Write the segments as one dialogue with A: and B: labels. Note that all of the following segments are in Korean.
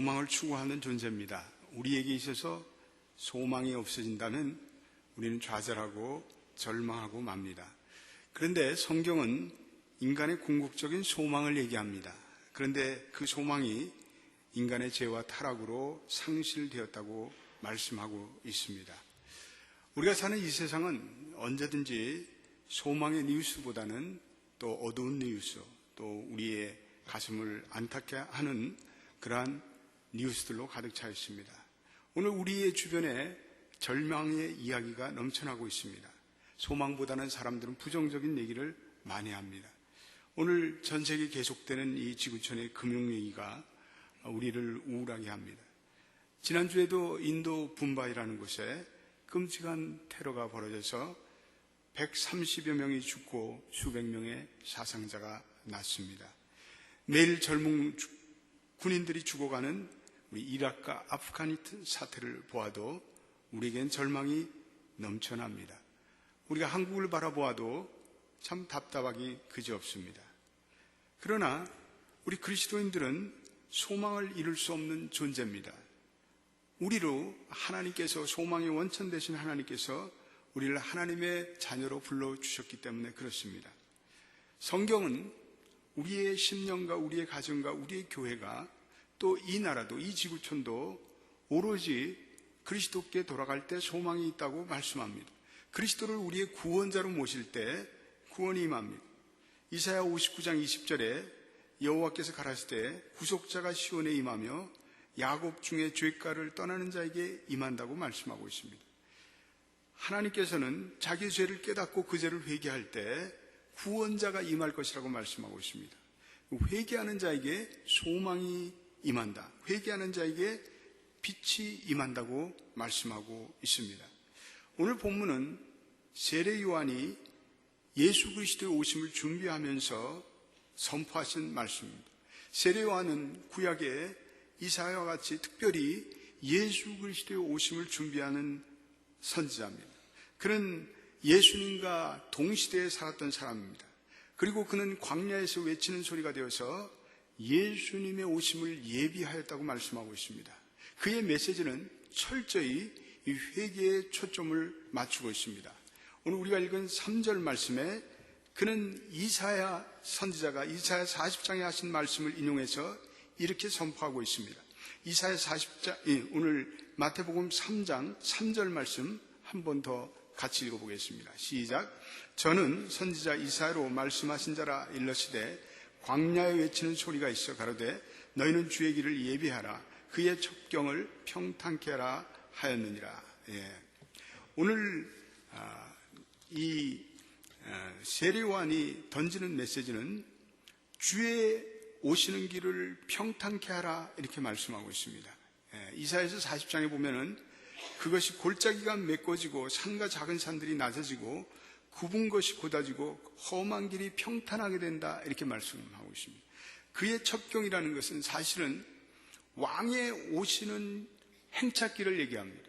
A: 소망을 추구하는 존재입니다. 우리에게 있어서 소망이 없어진다면 우리는 좌절하고 절망하고 맙니다. 그런데 성경은 인간의 궁극적인 소망을 얘기합니다. 그런데 그 소망이 인간의 죄와 타락으로 상실되었다고 말씀하고 있습니다. 우리가 사는 이 세상은 언제든지 소망의 뉴스보다는 또 어두운 뉴스, 또 우리의 가슴을 안타게 하는 그러한 뉴스들로 가득 차 있습니다. 오늘 우리의 주변에 절망의 이야기가 넘쳐나고 있습니다. 소망보다는 사람들은 부정적인 얘기를 많이 합니다. 오늘 전 세계 계속되는 이 지구촌의 금융 얘기가 우리를 우울하게 합니다. 지난주에도 인도 붐바이라는 곳에 끔찍한 테러가 벌어져서 130여 명이 죽고 수백 명의 사상자가 났습니다. 매일 젊은 군인들이 죽어가는 우리 이라크와 아프가니스탄 사태를 보아도 우리에겐 절망이 넘쳐납니다. 우리가 한국을 바라보아도 참 답답하기 그지없습니다. 그러나 우리 그리스도인들은 소망을 이룰 수 없는 존재입니다. 우리로 하나님께서, 소망의 원천 되신 하나님께서 우리를 하나님의 자녀로 불러주셨기 때문에 그렇습니다. 성경은 우리의 심령과 우리의 가정과 우리의 교회가 또 이 나라도, 이 지구촌도 오로지 그리스도께 돌아갈 때 소망이 있다고 말씀합니다. 그리스도를 우리의 구원자로 모실 때 구원이 임합니다. 이사야 59장 20절에 여호와께서 가라실 때 구속자가 시온에 임하며 야곱 중에 죄가를 떠나는 자에게 임한다고 말씀하고 있습니다. 하나님께서는 자기 죄를 깨닫고 그 죄를 회개할 때 구원자가 임할 것이라고 말씀하고 있습니다. 회개하는 자에게 소망이 임한다. 회개하는 자에게 빛이 임한다고 말씀하고 있습니다. 오늘 본문은 세례 요한이 예수 그리스도의 오심을 준비하면서 선포하신 말씀입니다. 세례 요한은 구약에 이사야와 같이 특별히 예수 그리스도의 오심을 준비하는 선지자입니다. 그는 예수님과 동시대에 살았던 사람입니다. 그리고 그는 광야에서 외치는 소리가 되어서 예수님의 오심을 예비하였다고 말씀하고 있습니다. 그의 메시지는 철저히 이 회개에 초점을 맞추고 있습니다. 오늘 우리가 읽은 3절 말씀에 그는 이사야 선지자가 이사야 40장에 하신 말씀을 인용해서 이렇게 선포하고 있습니다. 이사야 40장, 오늘 마태복음 3장 3절 말씀 한 번 더 같이 읽어보겠습니다. 시작. 저는 선지자 이사야로 말씀하신 자라 일러시되 광야에 외치는 소리가 있어 가로되 너희는 주의 길을 예비하라. 그의 첩경을 평탄케 하라 하였느니라. 오늘 이 세례 요한이 던지는 메시지는 주의 오시는 길을 평탄케 하라 이렇게 말씀하고 있습니다. 이사야서 40장에 보면은 그것이 골짜기가 메꿔지고 산과 작은 산들이 낮아지고 굽은 것이 곧아지고 험한 길이 평탄하게 된다 이렇게 말씀하고 있습니다. 그의 첩경이라는 것은 사실은 왕의 오시는 행차길을 얘기합니다.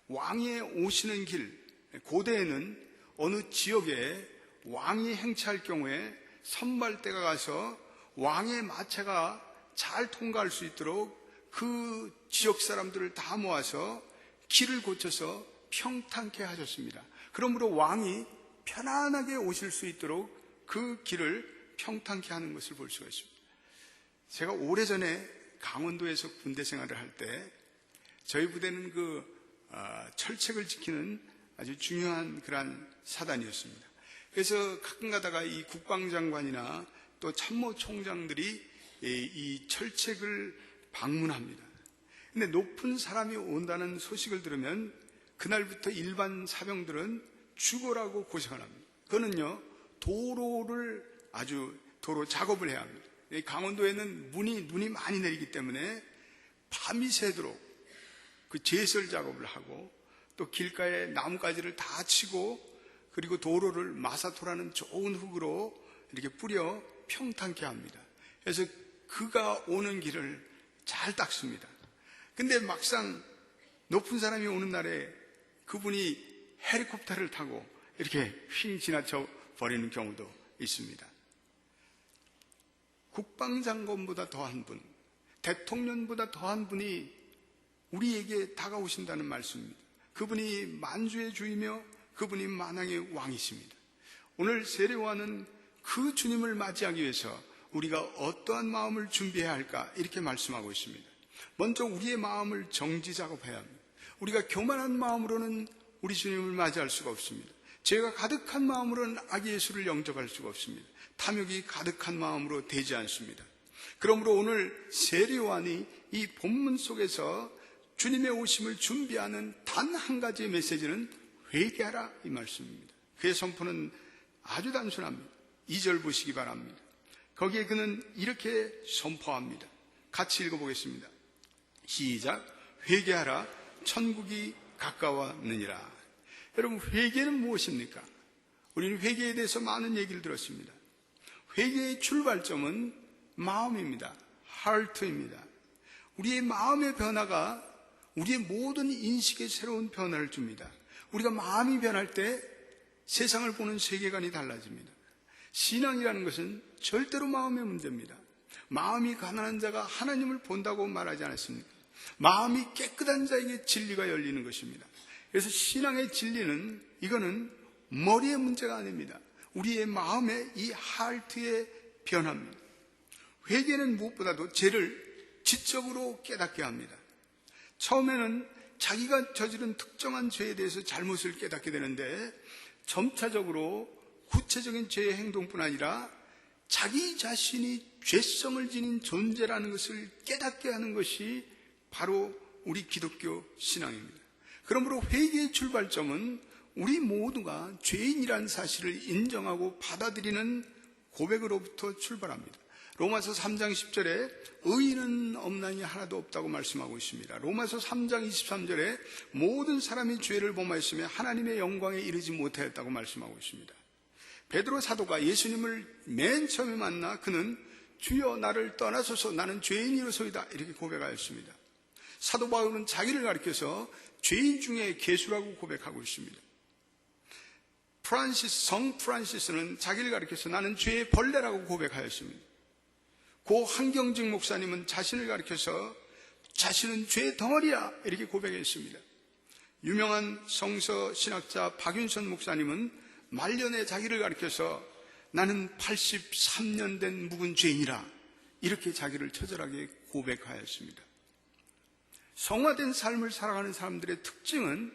A: 왕의 오시는 길, 고대에는 어느 지역에 왕이 행차할 경우에 선발대가 가서 왕의 마차가 잘 통과할 수 있도록 그 지역 사람들을 다 모아서 길을 고쳐서 평탄케 하셨습니다. 그러므로 왕이 편안하게 오실 수 있도록 그 길을 평탄케 하는 것을 볼 수가 있습니다. 제가 오래전에 강원도에서 군대 생활을 할 때 저희 부대는 철책을 지키는 아주 중요한 그러한 사단이었습니다. 그래서 가끔 가다가 이 국방장관이나 또 참모총장들이 이 철책을 방문합니다. 근데 높은 사람이 온다는 소식을 들으면 그날부터 일반 사병들은 죽어라고 고생을 합니다. 그거는요, 도로 작업을 해야 합니다. 강원도에는 눈이 많이 내리기 때문에 밤이 새도록 그 제설 작업을 하고 또 길가에 나뭇가지를 다 치고 그리고 도로를 마사토라는 좋은 흙으로 이렇게 뿌려 평탄케 합니다. 그래서 그가 오는 길을 잘 닦습니다. 근데 막상 높은 사람이 오는 날에 그분이 헬리콥터를 타고 이렇게 휙 지나쳐 버리는 경우도 있습니다. 국방장관보다 더한 분, 대통령보다 더한 분이 우리에게 다가오신다는 말씀입니다. 그분이 만주의 주이며 그분이 만왕의 왕이십니다. 오늘 세례요한은 그 주님을 맞이하기 위해서 우리가 어떠한 마음을 준비해야 할까 이렇게 말씀하고 있습니다. 먼저 우리의 마음을 정지 작업해야 합니다. 우리가 교만한 마음으로는 우리 주님을 맞이할 수가 없습니다. 죄가 가득한 마음으로는 아기 예수를 영접할 수가 없습니다. 탐욕이 가득한 마음으로 되지 않습니다. 그러므로 오늘 세례요한이 이 본문 속에서 주님의 오심을 준비하는 단 한 가지의 메시지는 회개하라 이 말씀입니다. 그의 선포는 아주 단순합니다. 2절 보시기 바랍니다. 거기에 그는 이렇게 선포합니다. 같이 읽어보겠습니다. 시작. 회개하라 천국이 가까웠느니라. 여러분, 회개는 무엇입니까? 우리는 회개에 대해서 많은 얘기를 들었습니다. 회개의 출발점은 마음입니다. 하트입니다. 우리의 마음의 변화가 우리의 모든 인식에 새로운 변화를 줍니다. 우리가 마음이 변할 때 세상을 보는 세계관이 달라집니다. 신앙이라는 것은 절대로 마음의 문제입니다. 마음이 가난한 자가 하나님을 본다고 말하지 않았습니까? 마음이 깨끗한 자에게 진리가 열리는 것입니다. 그래서 신앙의 진리는 이거는 머리의 문제가 아닙니다. 우리의 마음의 이 하트의 변화입니다. 회개는 무엇보다도 죄를 지적으로 깨닫게 합니다. 처음에는 자기가 저지른 특정한 죄에 대해서 잘못을 깨닫게 되는데 점차적으로 구체적인 죄의 행동뿐 아니라 자기 자신이 죄성을 지닌 존재라는 것을 깨닫게 하는 것이 바로 우리 기독교 신앙입니다. 그러므로 회개의 출발점은 우리 모두가 죄인이라는 사실을 인정하고 받아들이는 고백으로부터 출발합니다. 로마서 3장 10절에 의인은 없나니 하나도 없다고 말씀하고 있습니다. 로마서 3장 23절에 모든 사람이 죄를 범하였으며 하나님의 영광에 이르지 못하였다고 말씀하고 있습니다. 베드로 사도가 예수님을 맨 처음에 만나 그는 주여 나를 떠나소서 나는 죄인이로소이다 이렇게 고백하였습니다. 사도 바울은 자기를 가리켜서 죄인 중에 괴수라고 고백하고 있습니다. 성 프란시스는 자기를 가리켜서 나는 죄의 벌레라고 고백하였습니다. 고 한경직 목사님은 자신을 가리켜서 자신은 죄의 덩어리야 이렇게 고백했습니다. 유명한 성서 신학자 박윤선 목사님은 말년에 자기를 가리켜서 나는 83년 된 묵은 죄인이라 이렇게 자기를 처절하게 고백하였습니다. 성화된 삶을 살아가는 사람들의 특징은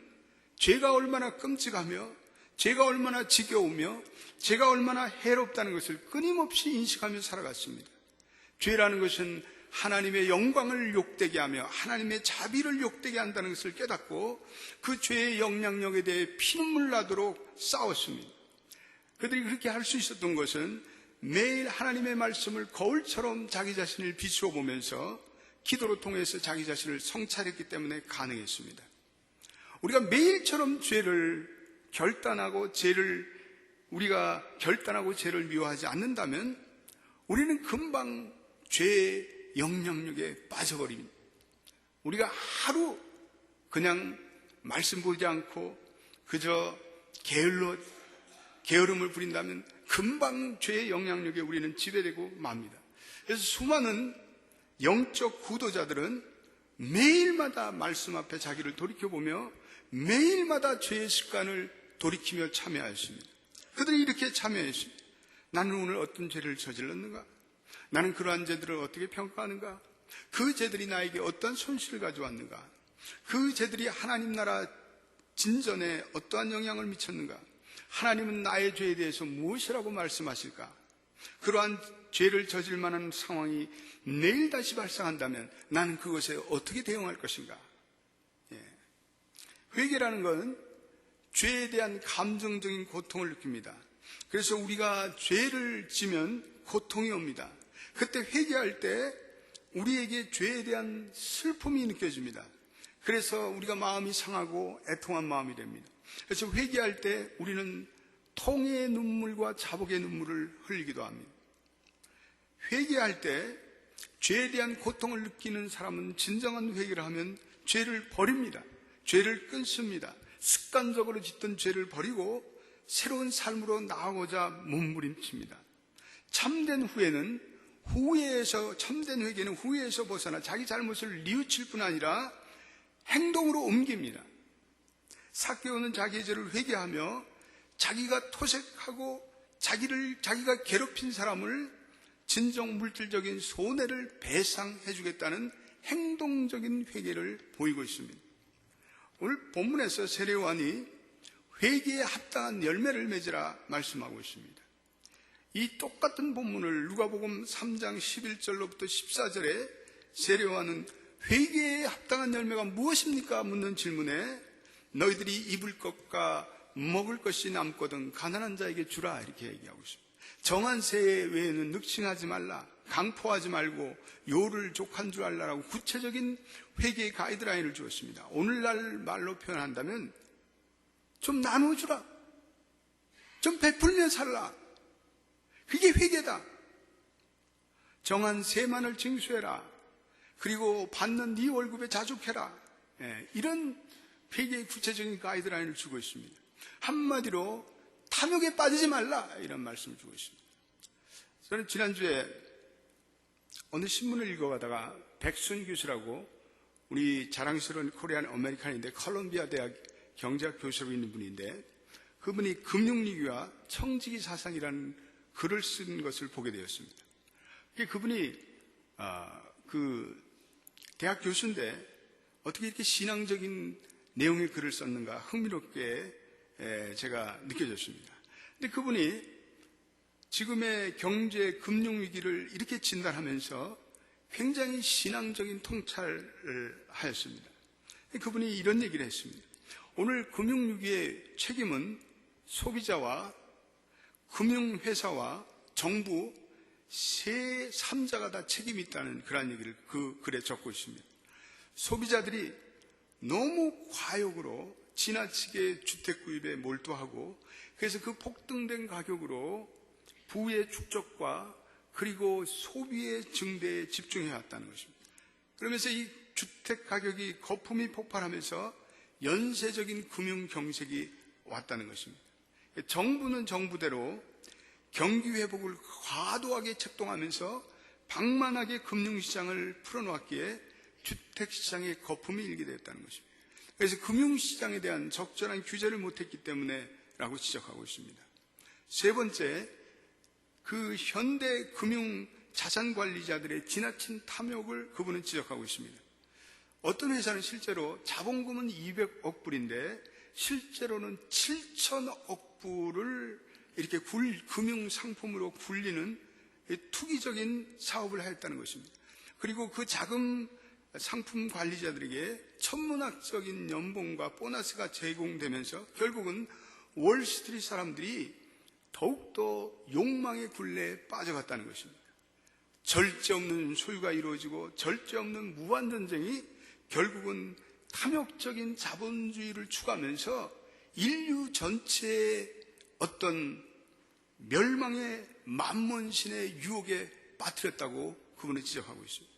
A: 죄가 얼마나 끔찍하며 죄가 얼마나 지겨우며 죄가 얼마나 해롭다는 것을 끊임없이 인식하며 살아갔습니다. 죄라는 것은 하나님의 영광을 욕되게 하며 하나님의 자비를 욕되게 한다는 것을 깨닫고 그 죄의 영향력에 대해 피눈물 나도록 싸웠습니다. 그들이 그렇게 할 수 있었던 것은 매일 하나님의 말씀을 거울처럼 자기 자신을 비추어 보면서 기도로 통해서 자기 자신을 성찰했기 때문에 가능했습니다. 우리가 매일처럼 죄를 결단하고 우리가 결단하고 죄를 미워하지 않는다면 우리는 금방 죄의 영향력에 빠져버립니다. 우리가 하루 그냥 말씀 보지 않고 그저 게으름을 부린다면 금방 죄의 영향력에 우리는 지배되고 맙니다. 그래서 수많은 영적 구도자들은 매일마다 말씀 앞에 자기를 돌이켜보며 매일마다 죄의 습관을 돌이키며 참여하였습니다. 그들이 이렇게 참여했습니다. 나는 오늘 어떤 죄를 저질렀는가? 나는 그러한 죄들을 어떻게 평가하는가? 그 죄들이 나에게 어떠한 손실을 가져왔는가? 그 죄들이 하나님 나라 진전에 어떠한 영향을 미쳤는가? 하나님은 나의 죄에 대해서 무엇이라고 말씀하실까? 그러한 죄를 저질 만한 상황이 내일 다시 발생한다면 나는 그것에 어떻게 대응할 것인가? 회개라는 건 죄에 대한 감정적인 고통을 느낍니다. 그래서 우리가 죄를 지면 고통이 옵니다. 그때 회개할 때 우리에게 죄에 대한 슬픔이 느껴집니다. 그래서 우리가 마음이 상하고 애통한 마음이 됩니다. 그래서 회개할 때 우리는 통의 눈물과 자복의 눈물을 흘리기도 합니다. 회개할 때 죄에 대한 고통을 느끼는 사람은 진정한 회개를 하면 죄를 버립니다. 죄를 끊습니다. 습관적으로 짓던 죄를 버리고 새로운 삶으로 나아가고자 몸부림칩니다. 참된 후회는 후회에서, 참된 회개는 후회에서 벗어나 자기 잘못을 뉘우칠 뿐 아니라 행동으로 옮깁니다. 삭개오는 자기의 죄를 회개하며 자기가 토색하고 자기가 괴롭힌 사람을 진정 물질적인 손해를 배상해 주겠다는 행동적인 회개를 보이고 있습니다. 오늘 본문에서 세례요한이 회개에 합당한 열매를 맺으라 말씀하고 있습니다. 이 똑같은 본문을 누가복음 3장 11절로부터 14절에 세례요한은 회개에 합당한 열매가 무엇입니까? 묻는 질문에 너희들이 입을 것과 먹을 것이 남거든 가난한 자에게 주라 이렇게 얘기하고 있습니다. 정한 새 외에는 늑칭하지 말라, 강포하지 말고 요를 족한 줄 알라라고 구체적인 회개의 가이드라인을 주었습니다. 오늘날 말로 표현한다면 좀 나눠주라, 좀 베풀며 살라, 그게 회개다. 정한 세만을 징수해라, 그리고 받는 네 월급에 자족해라. 이런 회개의 구체적인 가이드라인을 주고 있습니다. 한마디로 탐욕에 빠지지 말라 이런 말씀을 주고 있습니다. 저는 지난주에 어느 신문을 읽어가다가 백순 교수라고 우리 자랑스러운 코리안 아메리칸인데 컬럼비아 대학 경제학 교수로 있는 분인데 그분이 금융위기와 청지기 사상이라는 글을 쓴 것을 보게 되었습니다. 그분이 그 대학 교수인데 어떻게 이렇게 신앙적인 내용의 글을 썼는가 흥미롭게 제가 느껴졌습니다. 근데 그분이 지금의 경제 금융위기를 이렇게 진단하면서 굉장히 신앙적인 통찰을 하였습니다. 그분이 이런 얘기를 했습니다. 오늘 금융위기의 책임은 소비자와 금융회사와 정부 세 3자가 다 책임이 있다는 그런 얘기를 그 글에 적고 있습니다. 소비자들이 너무 과욕으로 지나치게 주택 구입에 몰두하고 그래서 그 폭등된 가격으로 부의 축적과 그리고 소비의 증대에 집중해왔다는 것입니다. 그러면서 이 주택 가격이 거품이 폭발하면서 연쇄적인 금융 경색이 왔다는 것입니다. 정부는 정부대로 경기 회복을 과도하게 책동하면서 방만하게 금융시장을 풀어놓았기에 주택시장에 거품이 일게 되었다는 것입니다. 그래서 금융시장에 대한 적절한 규제를 못했기 때문에 라고 지적하고 있습니다. 세 번째, 그 현대 금융 자산관리자들의 지나친 탐욕을 그분은 지적하고 있습니다. 어떤 회사는 실제로 자본금은 200억 불인데 실제로는 7천억 불을 이렇게 금융상품으로 굴리는 투기적인 사업을 하였다는 것입니다. 그리고 그 자금 상품 관리자들에게 천문학적인 연봉과 보너스가 제공되면서 결국은 월스트리트 사람들이 더욱더 욕망의 굴레에 빠져갔다는 것입니다. 절제 없는 소유가 이루어지고 절제 없는 무한전쟁이 결국은 탐욕적인 자본주의를 추구하면서 인류 전체의 어떤 멸망의 만몬신의 유혹에 빠뜨렸다고 그분은 지적하고 있습니다.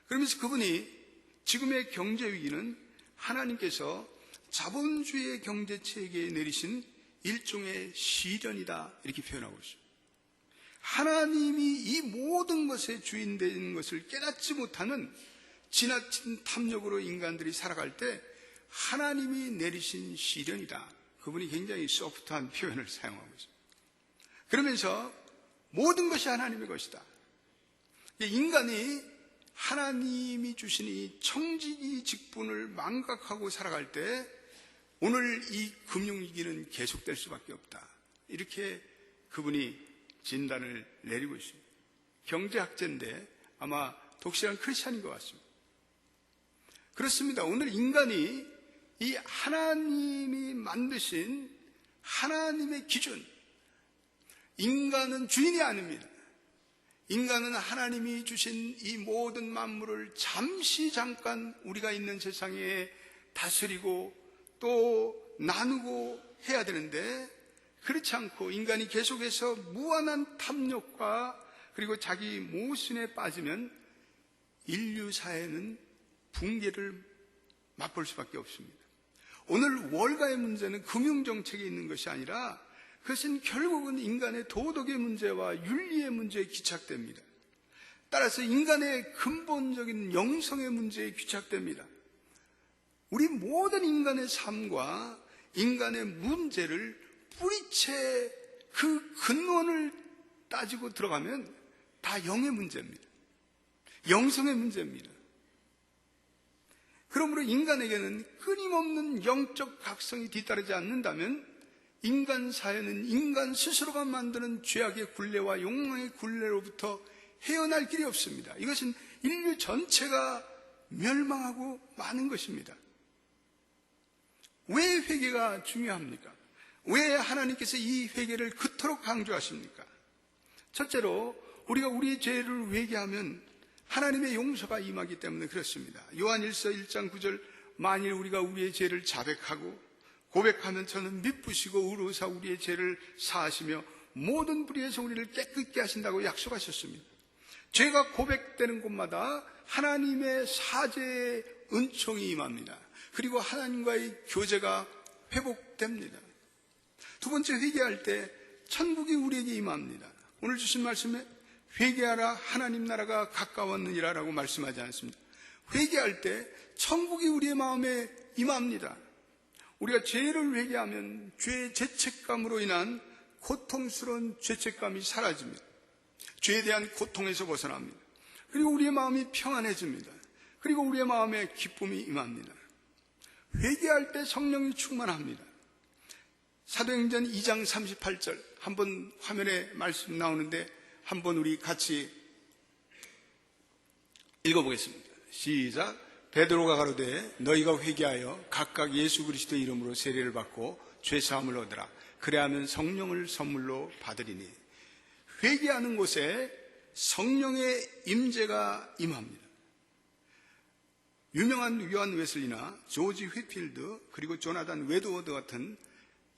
A: 그러면서 그분이 지금의 경제 위기는 하나님께서 자본주의의 경제 체계에 내리신 일종의 시련이다 이렇게 표현하고 있습니다. 하나님이 이 모든 것의 주인 되는 것을 깨닫지 못하는 지나친 탐욕으로 인간들이 살아갈 때 하나님이 내리신 시련이다. 그분이 굉장히 소프트한 표현을 사용하고 있습니다. 그러면서 모든 것이 하나님의 것이다. 인간이 하나님이 주신 이 청지기 직분을 망각하고 살아갈 때 오늘 이 금융위기는 계속될 수밖에 없다. 이렇게 그분이 진단을 내리고 있습니다. 경제학자인데 아마 독실한 크리스찬인 것 같습니다. 그렇습니다. 오늘 인간이 이 하나님이 만드신 하나님의 기준, 인간은 주인이 아닙니다. 인간은 하나님이 주신 이 모든 만물을 잠깐 우리가 있는 세상에 다스리고 또 나누고 해야 되는데 그렇지 않고 인간이 계속해서 무한한 탐욕과 그리고 자기 모순에 빠지면 인류 사회는 붕괴를 맛볼 수밖에 없습니다. 오늘 월가의 문제는 금융정책에 있는 것이 아니라 그것은 결국은 인간의 도덕의 문제와 윤리의 문제에 기착됩니다. 따라서 인간의 근본적인 영성의 문제에 귀착됩니다. 우리 모든 인간의 삶과 인간의 문제를 뿌리채 그 근원을 따지고 들어가면 다 영의 문제입니다. 영성의 문제입니다. 그러므로 인간에게는 끊임없는 영적 각성이 뒤따르지 않는다면 인간 사회는 인간 스스로가 만드는 죄악의 굴레와 욕망의 굴레로부터 헤어날 길이 없습니다. 이것은 인류 전체가 멸망하고 마는 것입니다. 왜 회개가 중요합니까? 왜 하나님께서 이 회개를 그토록 강조하십니까? 첫째로 우리가 우리의 죄를 회개하면 하나님의 용서가 임하기 때문에 그렇습니다. 요한일서 1장 9절 만일 우리가 우리의 죄를 자백하고 고백하면 저는 미쁘시고 의로우사 우리의 죄를 사하시며 모든 불의에서 우리를 깨끗게 하신다고 약속하셨습니다. 죄가 고백되는 곳마다 하나님의 사죄의 은총이 임합니다. 그리고 하나님과의 교제가 회복됩니다. 두 번째, 회개할 때 천국이 우리에게 임합니다. 오늘 주신 말씀에 회개하라 하나님 나라가 가까웠느니라 라고 말씀하지 않습니다. 회개할 때 천국이 우리의 마음에 임합니다. 우리가 죄를 회개하면 죄의 죄책감으로 인한 고통스러운 죄책감이 사라집니다. 죄에 대한 고통에서 벗어납니다. 그리고 우리의 마음이 평안해집니다. 그리고 우리의 마음에 기쁨이 임합니다. 회개할 때 성령이 충만합니다. 사도행전 2장 38절 한번 화면에 말씀 나오는데 한번 우리 같이 읽어보겠습니다. 시작. 베드로가 가로되 너희가 회개하여 각각 예수 그리스도의 이름으로 세례를 받고 죄사함을 얻으라. 그래야면 성령을 선물로 받으리니. 회개하는 곳에 성령의 임재가 임합니다. 유명한 요한 웨슬리나 조지 휘필드 그리고 조나단 웨드워드 같은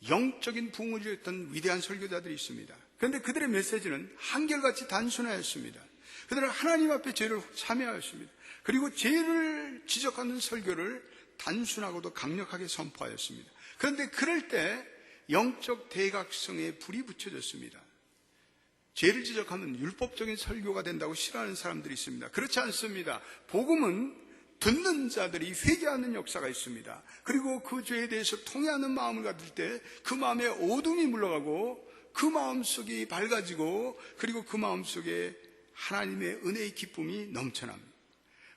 A: 영적인 부흥을 이뤘던 위대한 설교자들이 있습니다. 그런데 그들의 메시지는 한결같이 단순하였습니다. 그들은 하나님 앞에 죄를 참여하였습니다. 그리고 죄를 지적하는 설교를 단순하고도 강력하게 선포하였습니다. 그런데 그럴 때 영적 대각성에 불이 붙여졌습니다. 죄를 지적하면 율법적인 설교가 된다고 싫어하는 사람들이 있습니다. 그렇지 않습니다. 복음은 듣는 자들이 회개하는 역사가 있습니다. 그리고 그 죄에 대해서 통회하는 마음을 가질 때 그 마음에 어둠이 물러가고 그 마음속이 밝아지고 그리고 그 마음속에 하나님의 은혜의 기쁨이 넘쳐납니다.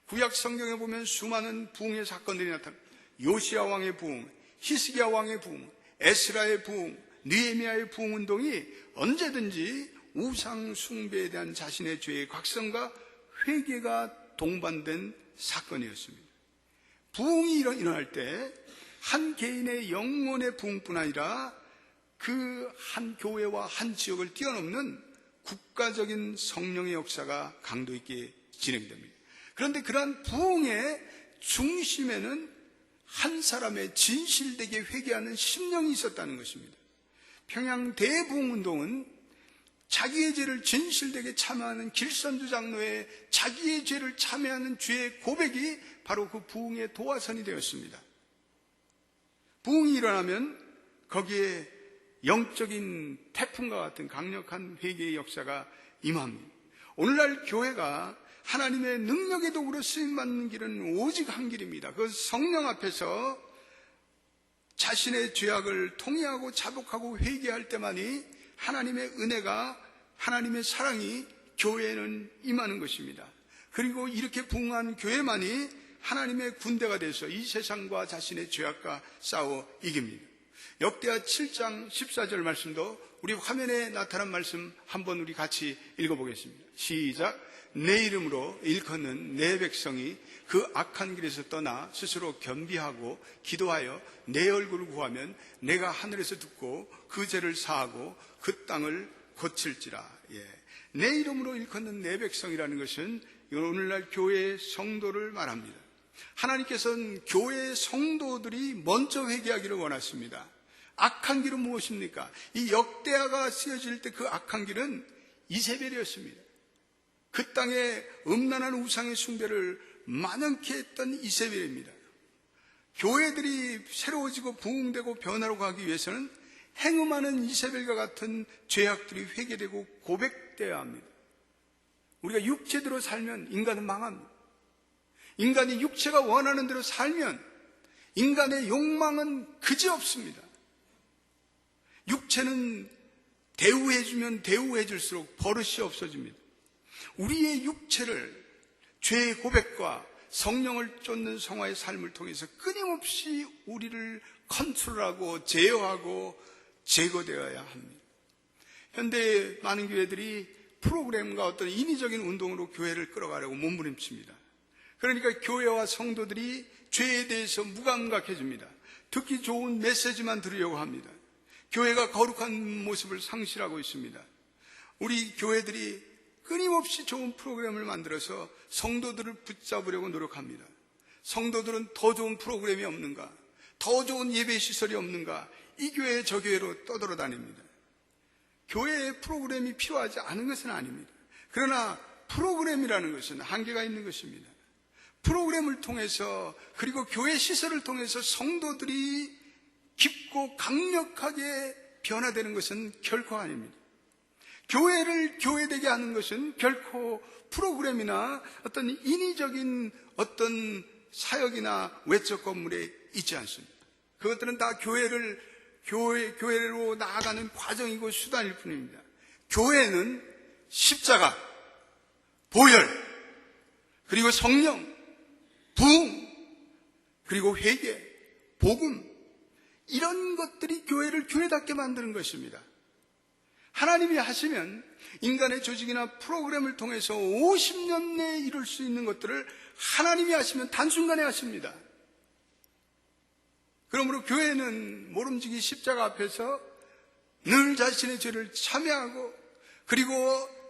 A: 구약 성경에 보면 수많은 부흥의 사건들이 나타납니다. 요시야 왕의 부흥, 히스기야 왕의 부흥, 에스라의 부흥, 느헤미야의 부흥 운동이 언제든지 우상 숭배에 대한 자신의 죄의 각성과 회개가 동반된 사건이었습니다. 부흥이 일어날 때 한 개인의 영혼의 부흥뿐 아니라 그 한 교회와 한 지역을 뛰어넘는 국가적인 성령의 역사가 강도 있게 진행됩니다. 그런데 그러한 부흥의 중심에는 한 사람의 진실되게 회개하는 심령이 있었다는 것입니다. 평양 대부흥운동은 자기의 죄를 진실되게 참여하는 길선주 장로의 자기의 죄를 참여하는 죄의 고백이 바로 그 부흥의 도화선이 되었습니다. 부흥이 일어나면 거기에 영적인 태풍과 같은 강력한 회개의 역사가 임합니다. 오늘날 교회가 하나님의 능력의 도구로 쓰임받는 길은 오직 한 길입니다. 그 성령 앞에서 자신의 죄악을 통회하고 자복하고 회개할 때만이 하나님의 은혜가, 하나님의 사랑이 교회에는 임하는 것입니다. 그리고 이렇게 부흥한 교회만이 하나님의 군대가 돼서 이 세상과 자신의 죄악과 싸워 이깁니다. 역대하 7장 14절 말씀도 우리 화면에 나타난 말씀 한번 우리 같이 읽어보겠습니다. 시작. 내 이름으로 일컫는 내 백성이 그 악한 길에서 떠나 스스로 겸비하고 기도하여 내 얼굴을 구하면 내가 하늘에서 듣고 그 죄를 사하고 그 땅을 고칠지라. 내 이름으로 일컫는 내 백성이라는 것은 오늘날 교회의 성도를 말합니다. 하나님께서는 교회의 성도들이 먼저 회개하기를 원하십니다. 악한 길은 무엇입니까? 이 역대하가 쓰여질 때 그 악한 길은 이세벨이었습니다. 그 땅에 음란한 우상의 숭배를 만연케 했던 이세벨입니다. 교회들이 새로워지고 부흥되고 변화로 가기 위해서는 행음하는 이세벨과 같은 죄악들이 회개되고 고백되어야 합니다. 우리가 육체대로 살면 인간은 망합니다. 인간이 육체가 원하는 대로 살면 인간의 욕망은 그지없습니다. 육체는 대우해주면 대우해줄수록 버릇이 없어집니다. 우리의 육체를 죄의 고백과 성령을 쫓는 성화의 삶을 통해서 끊임없이 우리를 컨트롤하고 제어하고 제거되어야 합니다. 현대 많은 교회들이 프로그램과 어떤 인위적인 운동으로 교회를 끌어가려고 몸부림칩니다. 그러니까 교회와 성도들이 죄에 대해서 무감각해집니다. 듣기 좋은 메시지만 들으려고 합니다. 교회가 거룩한 모습을 상실하고 있습니다. 우리 교회들이 끊임없이 좋은 프로그램을 만들어서 성도들을 붙잡으려고 노력합니다. 성도들은 더 좋은 프로그램이 없는가? 더 좋은 예배시설이 없는가? 이 교회 저 교회로 떠돌아다닙니다. 교회에 프로그램이 필요하지 않은 것은 아닙니다. 그러나 프로그램이라는 것은 한계가 있는 것입니다. 프로그램을 통해서 그리고 교회 시설을 통해서 성도들이 깊고 강력하게 변화되는 것은 결코 아닙니다. 교회를 교회되게 하는 것은 결코 프로그램이나 어떤 인위적인 어떤 사역이나 외적 건물에 있지 않습니다. 그것들은 다 교회로 나아가는 과정이고 수단일 뿐입니다. 교회는 십자가, 보혈, 그리고 성령, 부흥, 그리고 회개, 복음, 이런 것들이 교회를 교회답게 만드는 것입니다. 하나님이 하시면 인간의 조직이나 프로그램을 통해서 50년 내에 이룰 수 있는 것들을 하나님이 하시면 단순간에 하십니다. 그러므로 교회는 모름지기 십자가 앞에서 늘 자신의 죄를 참회하고 그리고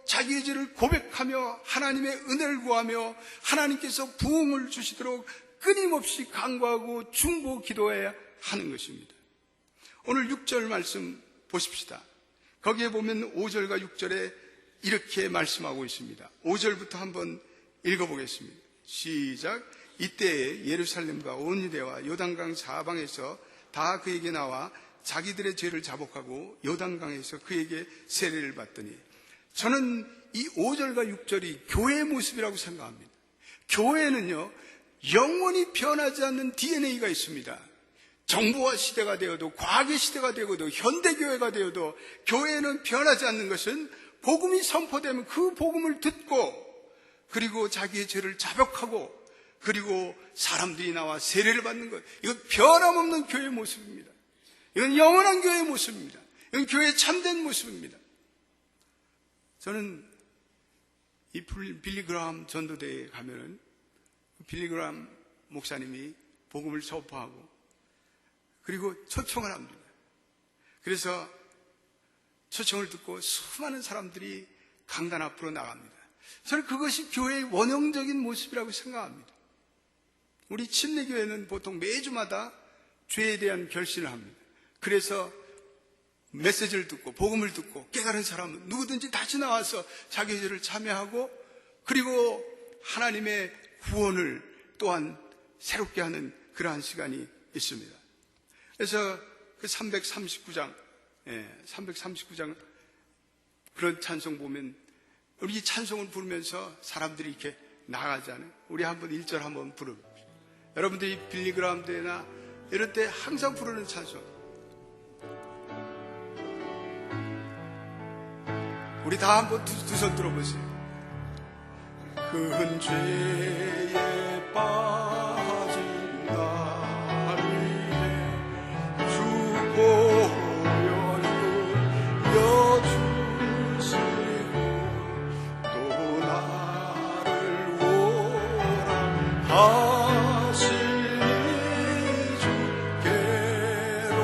A: 자기의 죄를 고백하며 하나님의 은혜를 구하며 하나님께서 부흥을 주시도록 끊임없이 간구하고 중보 기도해야 하는 것입니다. 오늘 6절 말씀 보십시다. 거기에 보면 5절과 6절에 이렇게 말씀하고 있습니다. 5절부터 한번 읽어보겠습니다. 시작. 이때에 예루살렘과 온 유대와 요단강 사방에서 다 그에게 나와 자기들의 죄를 자복하고 요단강에서 그에게 세례를 받더니, 저는 이 5절과 6절이 교회의 모습이라고 생각합니다. 교회는요, 영원히 변하지 않는 DNA가 있습니다. 정보화 시대가 되어도 과학의 시대가 되어도 현대교회가 되어도 교회는 변하지 않는 것은 복음이 선포되면 그 복음을 듣고 그리고 자기의 죄를 자복하고 그리고 사람들이 나와 세례를 받는 것, 이건 변함없는 교회의 모습입니다. 이건 영원한 교회의 모습입니다. 이건 교회의 참된 모습입니다. 저는 이 빌리그람 전도대에 가면은 빌리그람 목사님이 복음을 선포하고 그리고 초청을 합니다. 그래서 초청을 듣고 수많은 사람들이 강단 앞으로 나갑니다. 저는 그것이 교회의 원형적인 모습이라고 생각합니다. 우리 침례교회는 보통 매주마다 죄에 대한 결신을 합니다. 그래서 메시지를 듣고 복음을 듣고 깨달은 사람은 누구든지 다시 나와서 자기 죄를 참여하고 그리고 하나님의 구원을 또한 새롭게 하는 그러한 시간이 있습니다. 그래서 그 339장 그런 찬송 보면 우리 이 찬송을 부르면서 사람들이 이렇게 나가잖아요. 우리 한번 1절 한번 부르십시오. 여러분들이 빌리그람 대회나 이럴 때 항상 부르는 찬송. 우리 다 한번 두 손 들어보세요. 큰 죄에 빠진 날 위해 주 보혈을 여주시고 또 나를 원하시니 주께로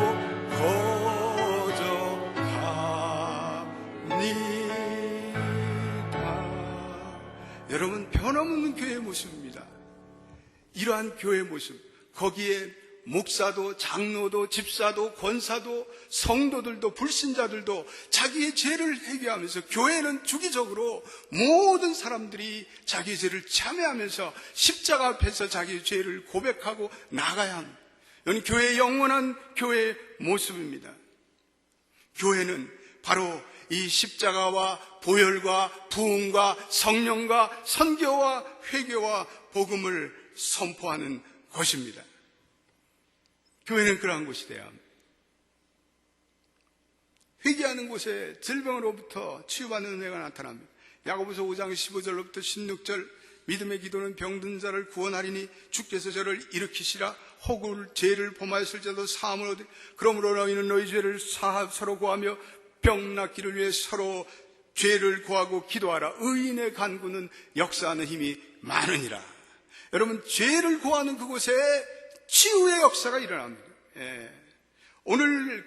A: 거저가니. 여러분, 변함없는 교회의 모습입니다. 이러한 교회의 모습, 거기에 목사도 장로도 집사도 권사도 성도들도 불신자들도 자기의 죄를 회개하면서 교회는 주기적으로 모든 사람들이 자기의 죄를 참회하면서 십자가 앞에서 자기의 죄를 고백하고 나가야 합니다. 이건 교회의 영원한 교회의 모습입니다. 교회는 바로 이 십자가와 보혈과 부흥과 성령과 선교와 회개와 복음을 선포하는 곳입니다. 교회는 그러한 곳이 되어야 합니다. 회개하는 곳에 질병으로부터 치유받는 은혜가 나타납니다. 야고보서 5장 15절로부터 16절, 믿음의 기도는 병든 자를 구원하리니 주께서 저를 일으키시라. 혹을 죄를 범하였을지라도 사함을 얻으리. 그러므로 너희는 너희 죄를 서로 구하며 병 낫기를 위해 서로 죄를 구하고 기도하라. 의인의 간구는 역사하는 힘이 많으니라. 여러분, 죄를 구하는 그곳에 치유의 역사가 일어납니다.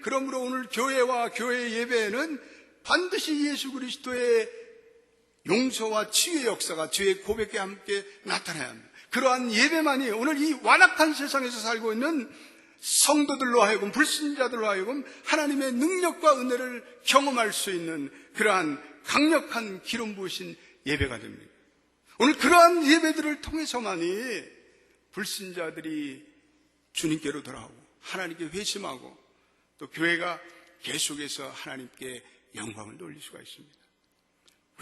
A: 그러므로 오늘 교회와 교회 예배에는 반드시 예수 그리스도의 용서와 치유의 역사가 죄의 고백에 함께 나타나야 합니다. 그러한 예배만이 오늘 이 완악한 세상에서 살고 있는 성도들로 하여금, 불신자들로 하여금 하나님의 능력과 은혜를 경험할 수 있는 그러한 강력한 기름 부으신 예배가 됩니다. 오늘 그러한 예배들을 통해서만이 불신자들이 주님께로 돌아오고 하나님께 회심하고 또 교회가 계속해서 하나님께 영광을 돌릴 수가 있습니다.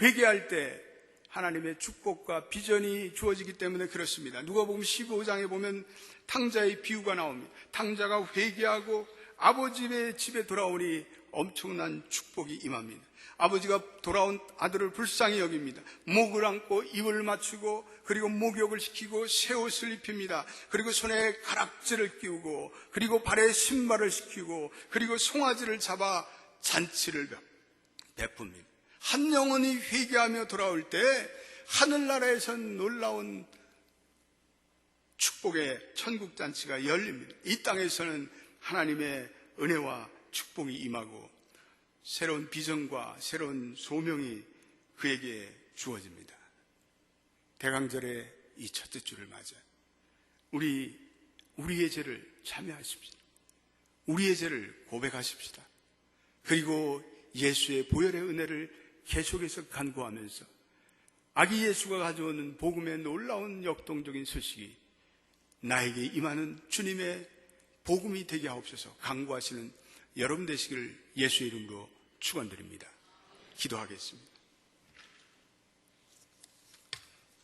A: 회개할 때 하나님의 축복과 비전이 주어지기 때문에 그렇습니다. 누가복음 15장에 보면 탕자의 비유가 나옵니다. 탕자가 회개하고 아버지의 집에 돌아오니 엄청난 축복이 임합니다. 아버지가 돌아온 아들을 불쌍히 여깁니다. 목을 안고 입을 맞추고 그리고 목욕을 시키고 새 옷을 입힙니다. 그리고 손에 가락지를 끼우고 그리고 발에 신발을 시키고 그리고 송아지를 잡아 잔치를 베풉니다. 한 영혼이 회개하며 돌아올 때 하늘나라에선 놀라운 축복의 천국잔치가 열립니다. 이 땅에서는 하나님의 은혜와 축복이 임하고 새로운 비전과 새로운 소명이 그에게 주어집니다. 대강절의 이 첫째 주를 맞아 우리의 죄를 참여하십시다. 우리의 죄를 고백하십시다. 그리고 예수의 보혈의 은혜를 계속해서 간구하면서 아기 예수가 가져오는 복음의 놀라운 역동적인 소식이 나에게 임하는 주님의 복음이 되게 하옵소서. 간구하시는 여러분 되시기를 예수의 이름으로 축원드립니다. 기도하겠습니다.